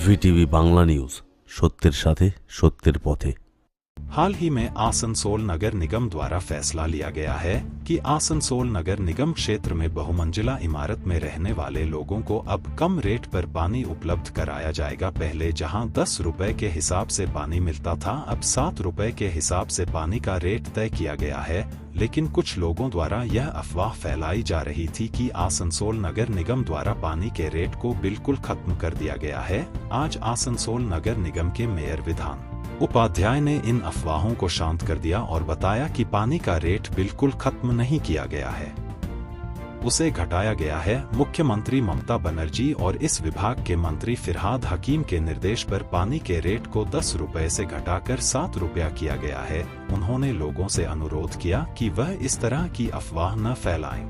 VTV Bangla news, সত্যের সাথে সত্যের পথে। हाल ही में आसनसोल नगर निगम द्वारा फैसला लिया गया है कि आसनसोल नगर निगम क्षेत्र में बहुमंजिला इमारत में रहने वाले लोगों को अब कम रेट पर पानी उपलब्ध कराया जाएगा। पहले जहां 10 रुपए के हिसाब से पानी मिलता था, अब 7 रुपए के हिसाब से पानी का रेट तय किया गया है। लेकिन कुछ लोगों द्वारा यह अफवाह फैलाई जा रही थी कि आसनसोल नगर निगम द्वारा पानी के रेट को बिल्कुल खत्म कर दिया गया है। आज आसनसोल नगर निगम के मेयर विधान उपाध्याय ने इन अफवाहों को शांत कर दिया और बताया कि पानी का रेट बिल्कुल खत्म नहीं किया गया है, उसे घटाया गया है। मुख्यमंत्री ममता बनर्जी और इस विभाग के मंत्री फिरहाद हकीम के निर्देश पर पानी के रेट को 10 रुपए से घटाकर 7 रुपया किया गया है। उन्होंने लोगों से अनुरोध किया कि वह इस तरह की अफवाह न फैलाएं।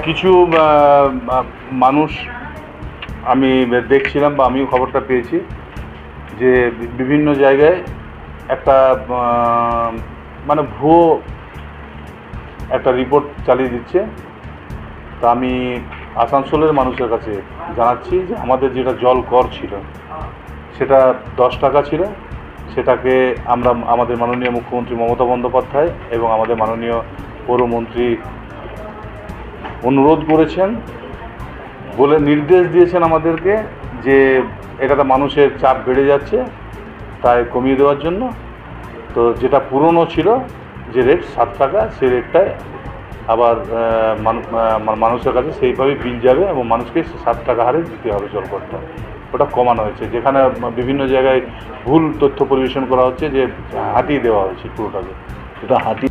কিছু মানুষ আমি দেখছিলাম বা আমিও খবরটা পেয়েছি যে বিভিন্ন জায়গায় একটা মানে ভুয়ো একটা রিপোর্ট চালিয়ে দিচ্ছে। তা আমি আসানসোলের মানুষের কাছে জানাচ্ছি যে আমাদের যেটা জল কর ছিল সেটা 10 টাকা ছিল, সেটাকে আমরা আমাদের মাননীয় মুখ্যমন্ত্রী মমতা বন্দ্যোপাধ্যায় এবং আমাদের মাননীয় পৌরমন্ত্রী অনুরোধ করেছেন, বলে নির্দেশ দিয়েছেন আমাদেরকে যে এটাতে মানুষের চাপ বেড়ে যাচ্ছে, তাই কমিয়ে দেওয়ার জন্য। তো যেটা পুরনো ছিল যে রেট 7 টাকা, সেই রেটটায় আবার মানুষের কাছে সেইভাবে বিল যাবে এবং মানুষকে 7 টাকা হারে দিতে হবে জলকরটা। ওটা কমানো হয়েছে। যেখানে বিভিন্ন জায়গায় ভুল তথ্য পরিবেশন করা হচ্ছে যে হাতিয়ে দেওয়া হয়েছে পুরোটাকে, সেটা হাতিয়ে